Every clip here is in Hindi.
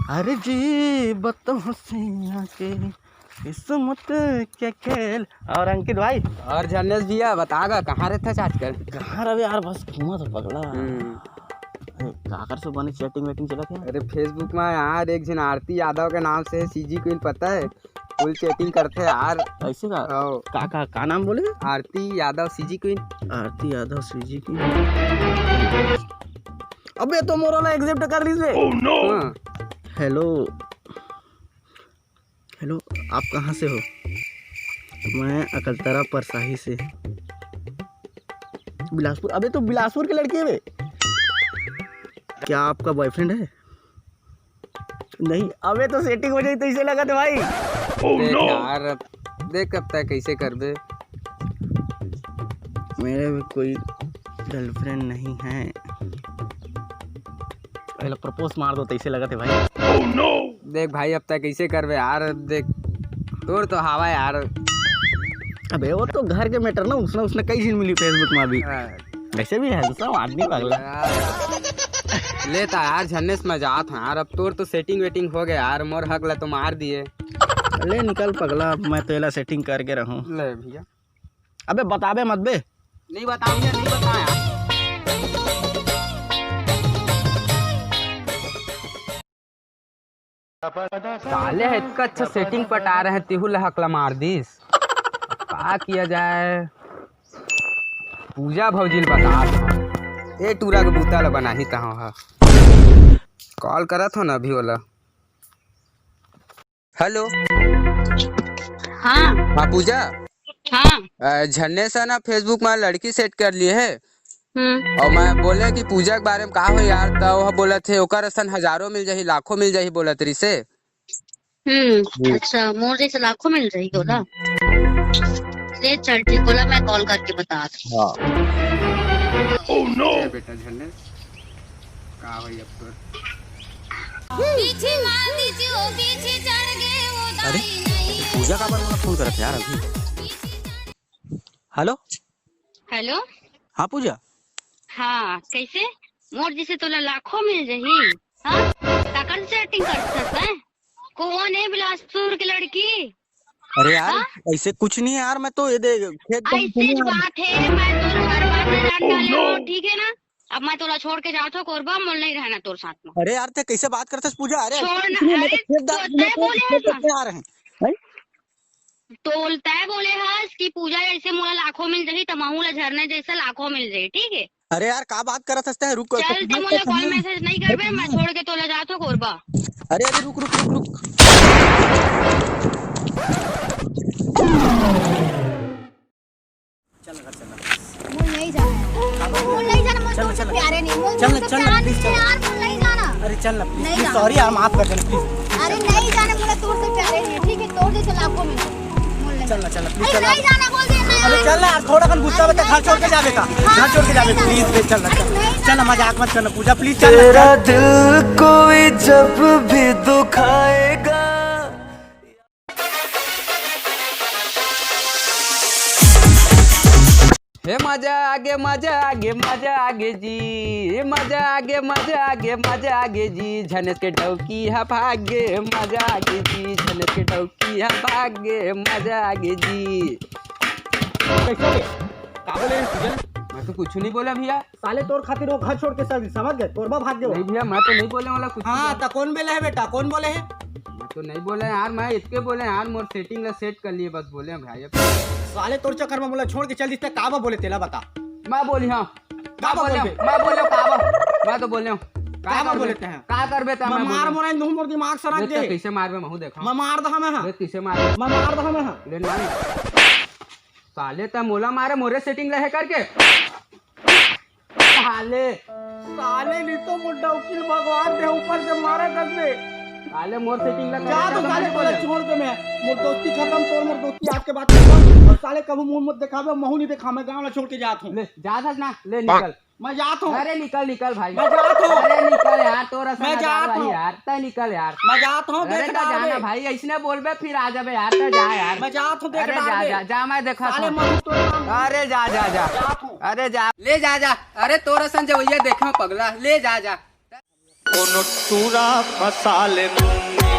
अरे जी बतों से आके किस्मत के खेल। और अंकित भाई और जर्नल भैया बतागा कहाँ रहता है आजकल? कहाँ रहे यार, बस घूमा तो पगला। काकर से बने चैटिंग वेटिंग चला क्या? अरे फेसबुक में यार एक जन आरती यादव के नाम से सीजी क्वीन पता है, फुल चैटिंग करते हैं यार। ऐसे का नाम बोले? Aarti Yadav CG queen. Aarti Yadav CG की। अबे तो मोरा ना एक्सेप्ट कर लीजिए। Oh no. हेलो हेलो, आप कहाँ से हो? मैं अकलतरा परसाही से। बिलासपुर? अबे तो बिलासपुर की लड़की है वे। क्या आपका बॉयफ्रेंड है? नहीं। अबे तो सेटिंग हो जाए तो इसे लगा था भाई। देख यार, देख अब तक कैसे कर दे। मेरे भी कोई गर्लफ्रेंड नहीं है। पहले प्रपोज मार दो तो इसे लगा थे भाई। oh, no! देख भाई अब तक कैसे करबे यार, देख तोर तो हवा यार। अबे वो तो घर के मैटर ना, उसने कई चीज मिली फेसबुक में भी। वैसे भी है सब आदमी पागल लेता यार झन्ने से मजाक यार। अब तोर तो सेटिंग वेटिंग हो गया यार, मोर हक ला तो मार दिए। ले निकल पगला, मैं तो एला सेटिंग करके रहूं। ले भैया। अबे बताबे मत बे। नहीं बताऊंगा, नहीं बताया। साले इतना अच्छा सेटिंग पटा रहे हैं, तिहुल हकला मार दीस। क्या किया जाए? पूजा भौजील बता ए टूरा के बूता ला बना ही कहाँ है। कॉल करत हो ना अभी वाला। हेलो। हाँ हाँ पूजा। हाँ। झन्ने से ना फेसबुक में लड़की सेट कर लिए है। और मैं बोले कि पूजा के बारे में कहा हो यार, तो वह बोला थे ओकर असन हजारों मिल जाही, लाखों मिल जाही बोला तरी से। अच्छा, मोर जैसे लाखों मिल जाएगी बोला। ले चल ठीक बोला, मैं कॉल करके बता दूँ। हाँ। Oh no. बेटा झन्ने का होई अब तो। पीछे मार दीजिए ओ पीछे चढ़ गए वो अरे पूजा का बार फोन करा था यार अभी। Hello hello. हाँ पूजा। हाँ कैसे? मोर जैसे तोला लाखों मिल जाही। हाँ काकर सेटिंग कर सकता है? कौन है बिलासपुर की लड़की? अरे यार ऐसे कुछ नहीं है यार, मैं तो ये दे खेत ऐसी बात है, मैं तो हर बात में जान डाले हो, ठीक है ना? अब मैं तोला छोड़ के जाता कोरबा, मोल नहीं रहना तोर साथ में। अरे यार ते कैसे बात करते पूजा? अरे छोड़ना, अरे खेत आ रहे हैं। तोलता है बोले हस कि पूजा जैसे मोला लाखों मिल जाही, तमाहू ला झरने जैसे लाखों मिल जाही, ठीक है? अरे यार का बात करत हंसते है, रुक। चल ते मोला कॉल मैसेज नहीं करबे, मैं छोड़ के तोला जातो कोरबा। अरे अरे रुक रुक रुक रुक। चल नहीं जाना, मोल नहीं जाना, मोल तुमसे प्यारे नहीं, मोल तुमसे प्यार नहीं है यार, मोल नहीं जाना। अरे चल ना प्लीज, सॉरी यार माफ कर देना प्लीज। अरे नहीं जाना, मोला तोर से प्यारे नहीं है, ठीक है? तोर जैसे लाखों में चल ना प्लीज चल। नहीं जाना बोल दे ना। अरे चल ना यार, थोड़ा कन गुस्सा बता, घर छोड़ के जावे का, घर छोड़ के जावे प्लीज। चल ना चल ना, मजाक मत करना पूजा प्लीज। चल तेरा दिल कोई जब भी दुखाएगा। हे मजा आगे मजा आगे मजा आगे जी, मजा आगे मजा आगे मजा आगे जी। झनस के डौकी है भागे मजा आगे जी, झनस के डौकी है भागे मजा आगे जी। कैसे का बोले पूजा? मैं तो कुछ नहीं बोला भैया। साले तोर खातिर वो घर छोड़ के सब समझ गए, तोरबा भाग गए। नहीं भैया मैं तो नहीं बोलने वाला कुछ। हाँ तो कौन बोले है बेटा, कौन बोले है? मैं तो नहीं बोला यार, मैं इसके बोले यार मोर सेटिंग ला सेट कर लिए बस बोले भाई। साले तोर चक्कर में बोला छोड़ के चल दिसते, काबा बोले तेला बता। मैं बोली हाँ का बोले? मैं बोले काबा, मैं तो बोले काबा बोलते हैं। का करबे त मैं मार मोरा नु मोर दिमाग सराक दे। कैसे मारबे महू देखा। मैं मार दहा मैं हां। देख कैसे मारबे, मैं मार दहा मैं हां। ले मार। साले त मोला मारे मोरे सेटिंग लहे करके। साले साले नी तो मुड्डा उकिल भगवान दे ऊपर से मारे दस में। साले मोर सेटिंग ला जा तो साले बोले छोड़ दे, मैं मोर दोस्ती खत्म, तोर मोर दोस्ती आज के बाद खत्म। और साले कब मुंह मत दिखावे, महू नहीं दिखा, मैं गांव ला छोड़ के जात हूं। ले जा ना, ले निकल। मैं जात हूं। अरे निकल निकल भाई, मैं जात हूं। अरे निकल यार, तोरा मैं जात हूं यार, त निकल यार। मैं जात हूं, अरे देख जाना भाई, ऐसने बोलबे फिर आ जाबे यार, त जा यार। मैं जात हूं, देख अरे जा जा जा, मैं देखा साले महू तो अरे जा जा जा, अरे जा ले जा जा। अरे तोरा सन जवैया देखा पगला, ले जा जा। कोनो टूरा फसाले मुन्नी,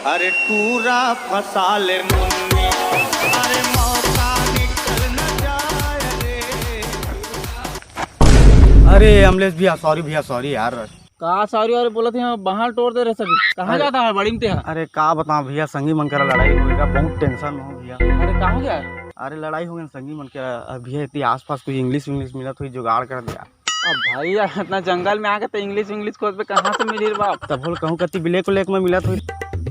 अरे टूरा फसाले मुन्नी, अरे मौका निकल न जाए रे। अरे अमलेश भैया सॉरी भैया, सॉरी यार। कहा सॉरी और बोला थे बाहर तोड़ दे रहे सभी। कहाँ जाता है बड़ी में? अरे का बताऊं भैया, संगी मन करा लड़ाई होगा, बहुत टेंशन में हो भैया। अरे कहाँ गया? अरे लड़ाई हो गई संगी मन के भैया, इतनी आसपास कुछ इंग्लिश मिला तो जुगाड़ कर दिया। अब भाई इतना जंगल में आके तो इंग्लिश खोज पे कहाँ से मिली बाप? तब बोल कहूँ कति ब्लैक उलेक में मिला तो।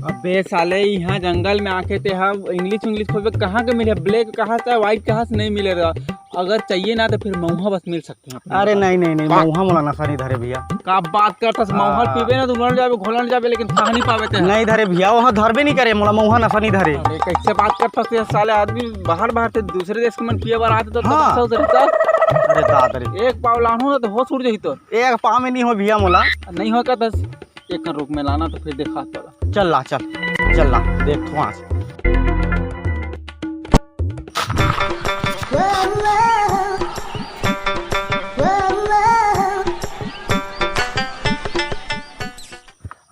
अबे साले यहाँ जंगल में आके थे हम इंग्लिश खोज पे कहाँ के मिले? ब्लैक कहाँ से व्हाइट कहाँ से नहीं मिले? अगर चाहिए ना तो फिर महुआ बस मिल सकते हैं। अरे नहीं महुआ मोला नशा नहीं धरे भैया। का बात करता महुआ पीबे ना तो उड़न जाबे घोलन जाबे, लेकिन खा नहीं पावे थे। नहीं धरे भैया, वहाँ धरबे नहीं करे, मोला महुआ नशा नहीं धरे। अरे कैसे बात करता है साले? आदमी बाहर से दूसरे देश के मन पिए बार आते तो हाँ। अरे दादा रे, एक पाव लानो तो हो छूट जाही तो। एक पाव में नहीं हो भैया मोला। नहीं हो का तो एक रुक में लाना तो फिर देखा तो। चल ला देख तो वहाँ से।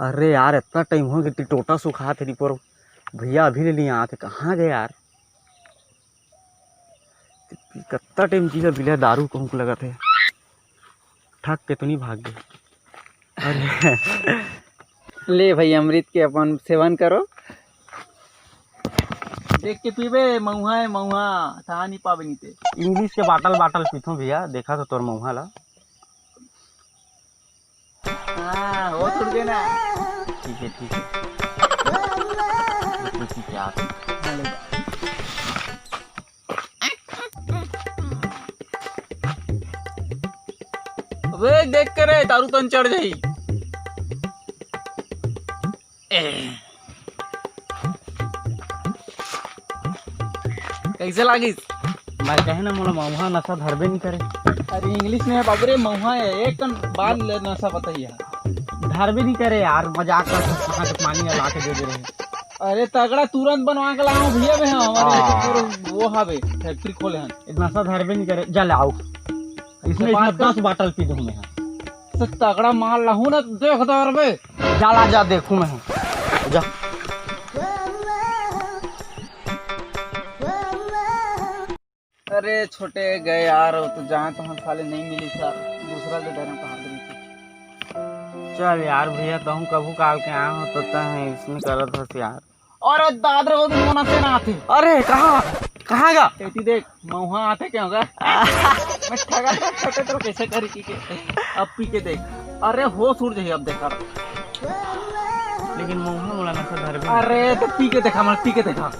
अरे यार इतना टाइम हो गया, टोटा सुखा थे पर भैया अभी ले लिए आते, कहाँ गए यार? कितना टाइम जीला बिला दारू कहूँ लगा थे, ठक के तो नहीं भाग गए। अरे ले भाई अमृत के अपन सेवन करो, देख के पीबे। महुआ है महुआ, था नहीं पावे नहीं थे। इंग्लिश के बाटल पीथो भैया, देखा तो तोर महुआ ला। हाँ हो छूट गए ना। ठीक है क्या अबे देख करे दारू तन चढ़ जाई। कैसे लागिस? मैं कहे ना मोला महुआ नशा धरबे नहीं करे। अरे इंग्लिश में है बाबरे, महुआ है एक कन बाल नशा बताइए। धरबे नहीं करे यार, मजाक कर पानी ला के दे रहे। अरे तगड़ा तुरंत बनवा के लाओ भैया में हमारे वो हवे फैक्ट्री खोले हैं। नशा धरबे नहीं करे, जा लाओ इसमें 10 बाटल पी दूं मैं। तो तगड़ा माल लाहू ना, देख दो बे। जा देखूं मैं, जा। अरे छोटे गए यार, तो जहाँ तो हम साले नहीं मिली सर, दूसरा के घर में पहाड़ गई। चल यार भैया, कहूँ कभू काल के आया हो तो इसमें करत हो यार। और दादर को तुम होना से ना आते। अरे कहाँ गा? कहती देख महुआ आते क्या होगा? मैं ठगा था छोटे तो कैसे करी के अब पी के देख। अरे हो सूर जाइए अब देखा, लेकिन महुआ मोला नशा धरबे। अरे तो पी के देखा, मैं पी के देखा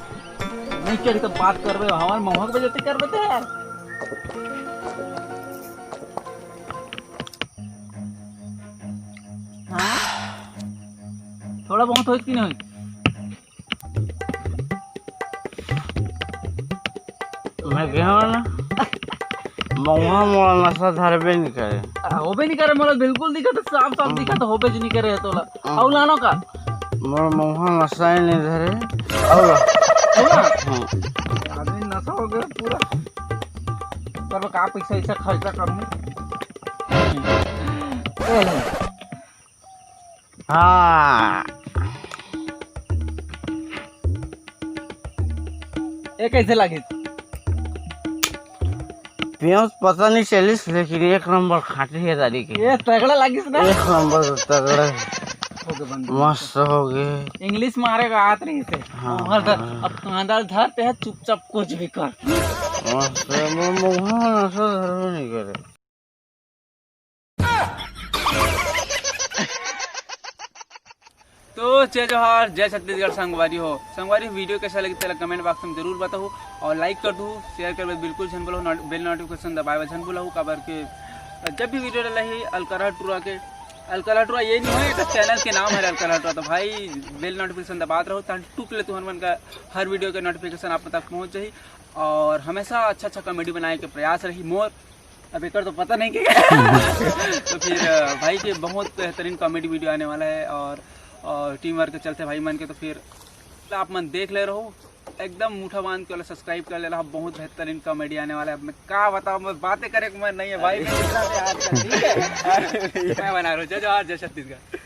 नहीं चढ़ी तो बात करबे हमारे महुआ के बेइज्जती करबे तो यार। हाँ थोड़ा बहुत हो कि नहीं? मैं कहा ना महुआ मोला नशा धरबे नहीं करे। होबे नहीं करे मोला, बिल्कुल दिखा, साफ दिखा तो होबे नहीं करे तोला। और लानो का मोर महुआ नशा ही नहीं धरे। आदमी नशा हो गया पूरा। पर का पैसा ऐसा खर्चा करूँ? हाँ ये कैसे लगे? प्याज पता नहीं चलिस, लेकिन एक नंबर खाटी है दादी की। ये तगड़ा लगिस ना? एक नंबर तगड़ा मस्त हो गए। इंग्लिश मारेगा आत नहीं से। हाँ, अब कांदा धरते है, चुपचाप कुछ भी कर। मस्त महुआ नशा धरबे नहीं करे। तो जय जोहार, जय छत्तीसगढ़। संगवारी वीडियो कैसा लगी तेरा कमेंट बॉक्स में जरूर बताओ, और लाइक कर दो, शेयर कर बिल्कुल झन बोलो, बेल नोटिफिकेशन दबाए झन बोलो। काबर के जब भी वीडियो डाला ही अलकरा टूरा ये नहीं है, तो चैनल के नाम है अलकरा टूरा। तो भाई बेल नोटिफिकेशन दबात रहो ताकि टूक ले तुहन मन का हर वीडियो का नोटिफिकेशन आप तक पहुँच जाए। और हमेशा अच्छा कॉमेडी बनाने के प्रयास रही मोर। अब एक तो पता नहीं क्या तो फिर भाई के बहुत बेहतरीन कॉमेडी वीडियो आने वाला है, और टीम वर्क के चलते भाई मन के। तो फिर आप मन देख ले रहो, एकदम मुठा बांध के सब्सक्राइब कर ले रहा। बहुत बेहतरीन कॉमेडी आने वाला है। अब मैं क्या बताऊँ, मैं बातें करे मैं नहीं है भाई। ठीक है मैं बना रहा हूँ। जय जोहार, जय छत्तीसगढ़।